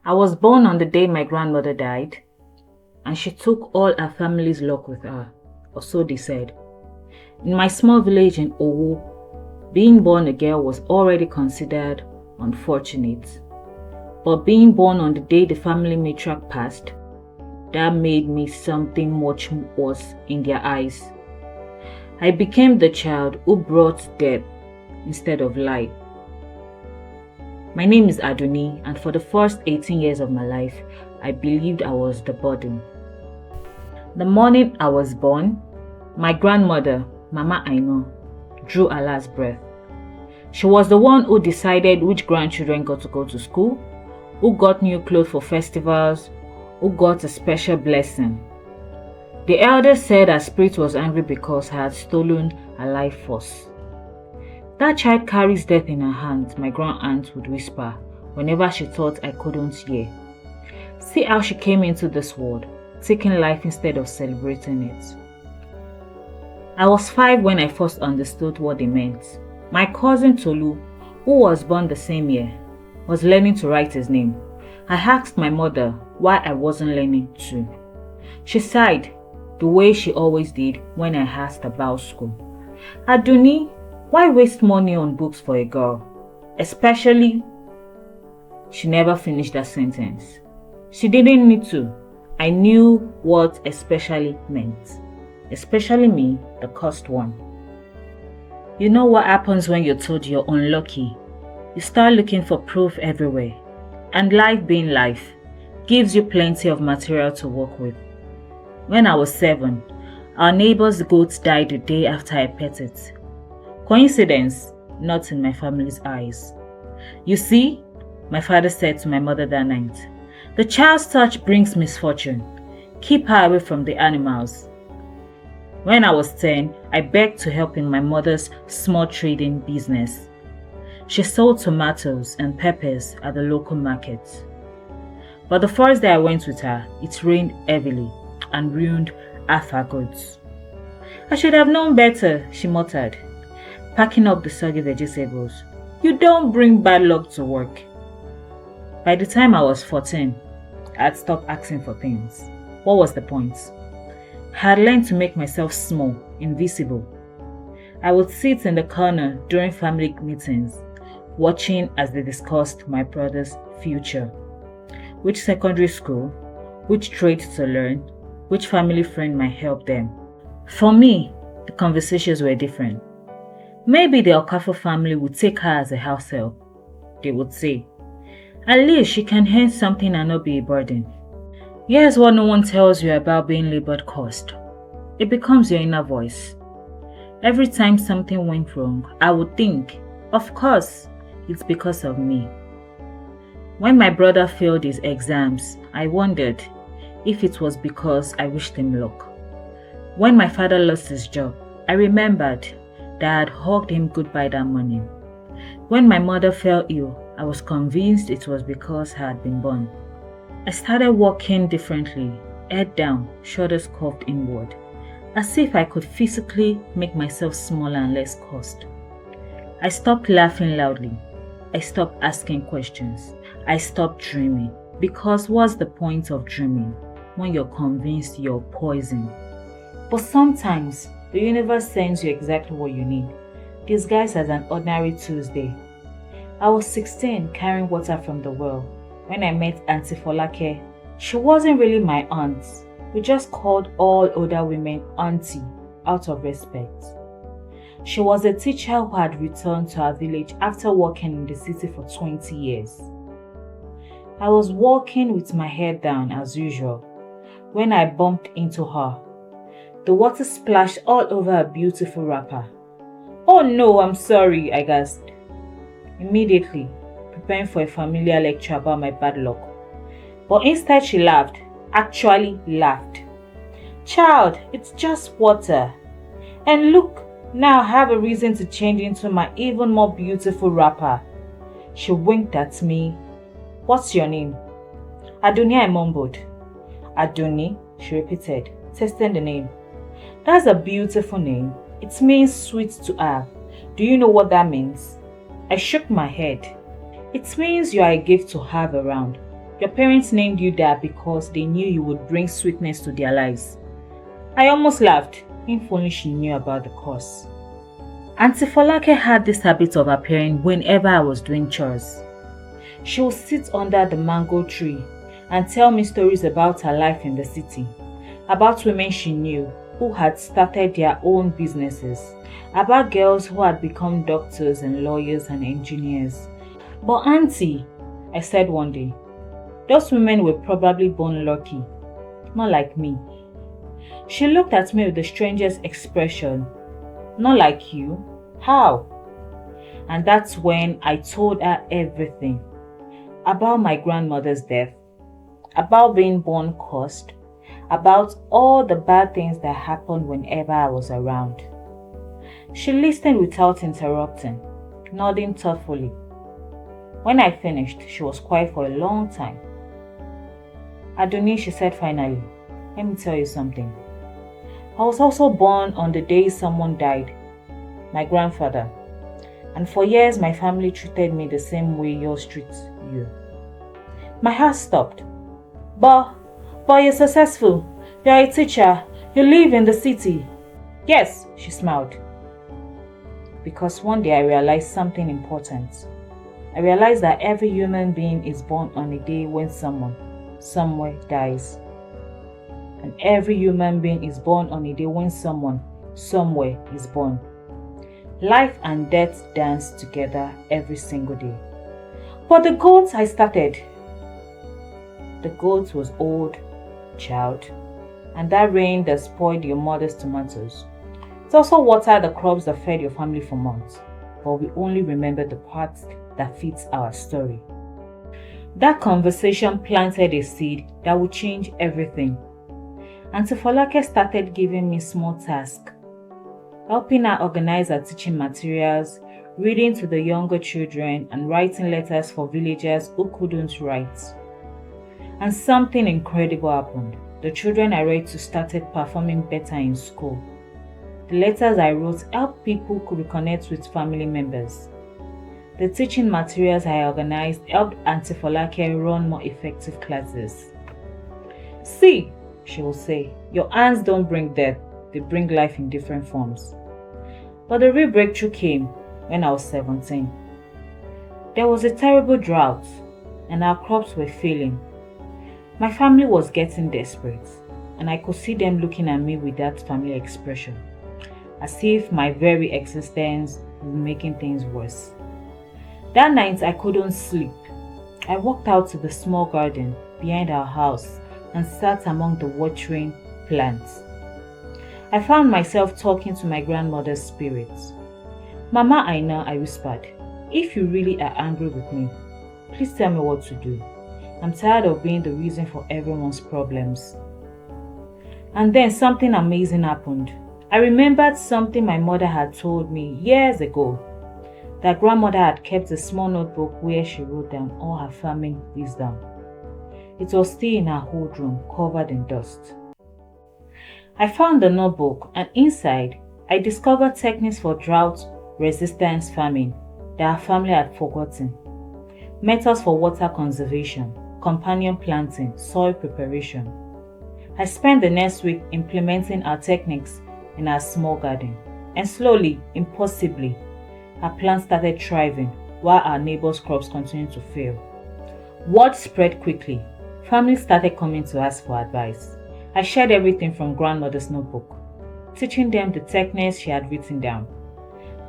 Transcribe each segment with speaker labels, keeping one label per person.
Speaker 1: I was born on the day my grandmother died, and she took all her family's luck with her, or so they said. In my small village in Owo, being born a girl was already considered unfortunate. But being born on the day the family matriarch passed, that made me something much worse in their eyes. I became the child who brought death instead of life. My name is Adoni, and for the first 18 years of my life, I believed I was the burden. The morning I was born, my grandmother, Mama Aino, drew her last breath. She was the one who decided which grandchildren got to go to school, who got new clothes for festivals, who got a special blessing. The elders said her spirit was angry because I had stolen her life force. That child carries death in her hands, my grand-aunt would whisper whenever she thought I couldn't hear. See how she came into this world, taking life instead of celebrating it. I was 5 when I first understood what they meant. My cousin Tolu, who was born the same year, was learning to write his name. I asked my mother why I wasn't learning too. She sighed, the way she always did when I asked about school. Aduni, why waste money on books for a girl? Especially, she never finished that sentence. She didn't need to. I knew what especially meant. Especially me, the cursed one. You know what happens when you're told you're unlucky? You start looking for proof everywhere. And life being life, gives you plenty of material to work with. When I was 7, our neighbor's goat died the day after I pet it. Coincidence? Not in my family's eyes. You see, my father said to my mother that night, the child's touch brings misfortune. Keep her away from the animals. When I was 10, I begged to help in my mother's small trading business. She sold tomatoes and peppers at the local market. But the first day I went with her, it rained heavily and ruined half her goods. I should have known better, she muttered, packing up the soggy vegetables. You don't bring bad luck to work. By the time I was 14, I had stopped asking for things. What was the point? I had learned to make myself small, invisible. I would sit in the corner during family meetings, watching as they discussed my brother's future. Which secondary school, which trade to learn, which family friend might help them. For me, the conversations were different. Maybe the Okafo family would take her as a house help. They would say, at least she can earn something and not be a burden. Here's what no one tells you about being labored cursed. It becomes your inner voice. Every time something went wrong, I would think, of course, it's because of me. When my brother failed his exams, I wondered if it was because I wished him luck. When my father lost his job, I remembered that I had hugged him goodbye that morning. When my mother fell ill, I was convinced it was because I had been born. I started walking differently, head down, shoulders curved inward, as if I could physically make myself smaller and less cursed. I stopped laughing loudly. I stopped asking questions. I stopped dreaming. Because what's the point of dreaming when you're convinced you're poison? But sometimes the universe sends you exactly what you need, disguised as an ordinary Tuesday. I was 16 carrying water from the well when I met Auntie Folake. She wasn't really my aunt. We just called all older women auntie out of respect. She was a teacher who had returned to her village after working in the city for 20 years. I was walking with my head down as usual when I bumped into her. The water splashed all over her beautiful wrapper. Oh no, I'm sorry, I gasped, immediately preparing for a familiar lecture about my bad luck. But instead she laughed, actually laughed. Child, it's just water. And look, now I have a reason to change into my even more beautiful wrapper. She winked at me. What's your name? Adoni, I mumbled. Adoni, she repeated, testing the name. That's a beautiful name. It means sweet to have. Do you know what that means? I shook my head. It means you are a gift to have around. Your parents named you that because they knew you would bring sweetness to their lives. I almost laughed, if only she knew about the course. Auntie Folake had this habit of appearing whenever I was doing chores. She would sit under the mango tree and tell me stories about her life in the city, about women she knew who had started their own businesses, about girls who had become doctors and lawyers and engineers. But Auntie, I said one day, those women were probably born lucky, not like me. She looked at me with the strangest expression. Not like you? How? And that's when I told her everything. About my grandmother's death, about being born cursed, about all the bad things that happened whenever I was around. She listened without interrupting, nodding thoughtfully. When I finished, she was quiet for a long time. Adoni, she said finally, let me tell you something. I was also born on the day someone died, my grandfather. And for years my family treated me the same way yours treats you. My heart stopped. But you're successful. You're a teacher. You live in the city. Yes, she smiled. Because one day I realized something important. I realized that every human being is born on a day when someone, somewhere dies. And every human being is born on a day when someone, somewhere is born. Life and death dance together every single day. But the goat I started. The goat was old, child, and that rain that spoiled your mother's tomatoes. It also watered the crops that fed your family for months. But we only remember the parts that fits our story. That conversation planted a seed that would change everything. Auntie Folake started giving me small tasks, helping her organize her teaching materials, reading to the younger children, and writing letters for villagers who couldn't write. And something incredible happened. The children I read to started performing better in school. The letters I wrote helped people reconnect with family members. The teaching materials I organized helped Auntie Folake run more effective classes. See, she will say, your hands don't bring death, they bring life in different forms. But the real breakthrough came when I was 17. There was a terrible drought and our crops were failing. My family was getting desperate and I could see them looking at me with that familiar expression, as if my very existence was making things worse. That night I couldn't sleep. I walked out to the small garden behind our house and sat among the watering plants. I found myself talking to my grandmother's spirits. Mama Aina, I whispered, if you really are angry with me, please tell me what to do. I'm tired of being the reason for everyone's problems. And then something amazing happened. I remembered something my mother had told me years ago. That grandmother had kept a small notebook where she wrote down all her farming wisdom. It was still in her old room, covered in dust. I found the notebook and inside, I discovered techniques for drought-resistant farming that her family had forgotten. Methods for water conservation, companion planting, soil preparation. I spent the next week implementing our techniques in our small garden. And slowly, impossibly, our plants started thriving while our neighbors' crops continued to fail. Word spread quickly. Families started coming to ask for advice. I shared everything from grandmother's notebook, teaching them the techniques she had written down.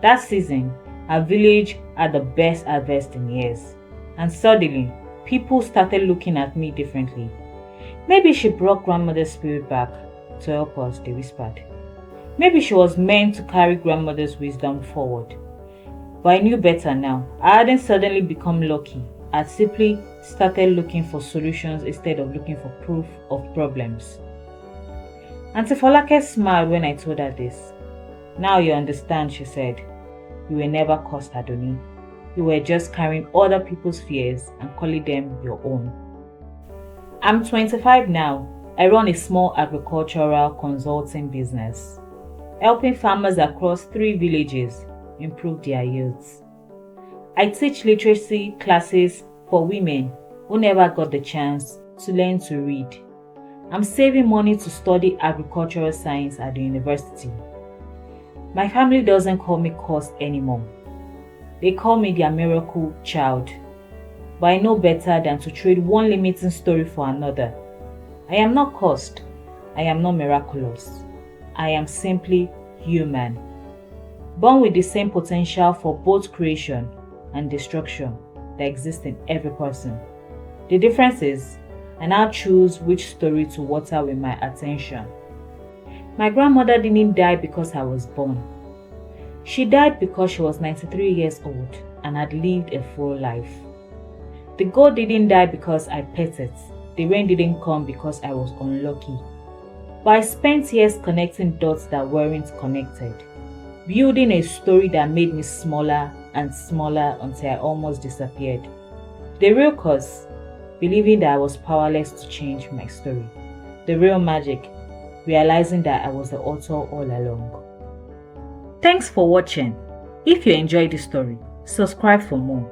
Speaker 1: That season, our village had the best harvest in years. And suddenly, people started looking at me differently. Maybe she brought grandmother's spirit back to help us, they whispered. Maybe she was meant to carry grandmother's wisdom forward. But I knew better now. I hadn't suddenly become lucky. I simply started looking for solutions instead of looking for proof of problems. Auntie Folake smiled when I told her this. Now you understand, she said. You were never cursed, Adoni. You were just carrying other people's fears and calling them your own. I'm 25 now. I run a small agricultural consulting business, helping farmers across 3 villages improve their yields. I teach literacy classes for women who never got the chance to learn to read. I'm saving money to study agricultural science at the university. My family doesn't call me cursed anymore. They call me their miracle child. But I know better than to trade one limiting story for another. I am not cursed. I am not miraculous. I am simply human, born with the same potential for both creation and destruction that exists in every person. The difference is, I now choose which story to water with my attention. My grandmother didn't die because I was born. She died because she was 93 years old and had lived a full life. The goat didn't die because I pet it. The rain didn't come because I was unlucky. But I spent years connecting dots that weren't connected, building a story that made me smaller and smaller until I almost disappeared. The real cause, believing that I was powerless to change my story. The real magic, realizing that I was the author all along. Thanks for watching. If you enjoyed this story, subscribe for more.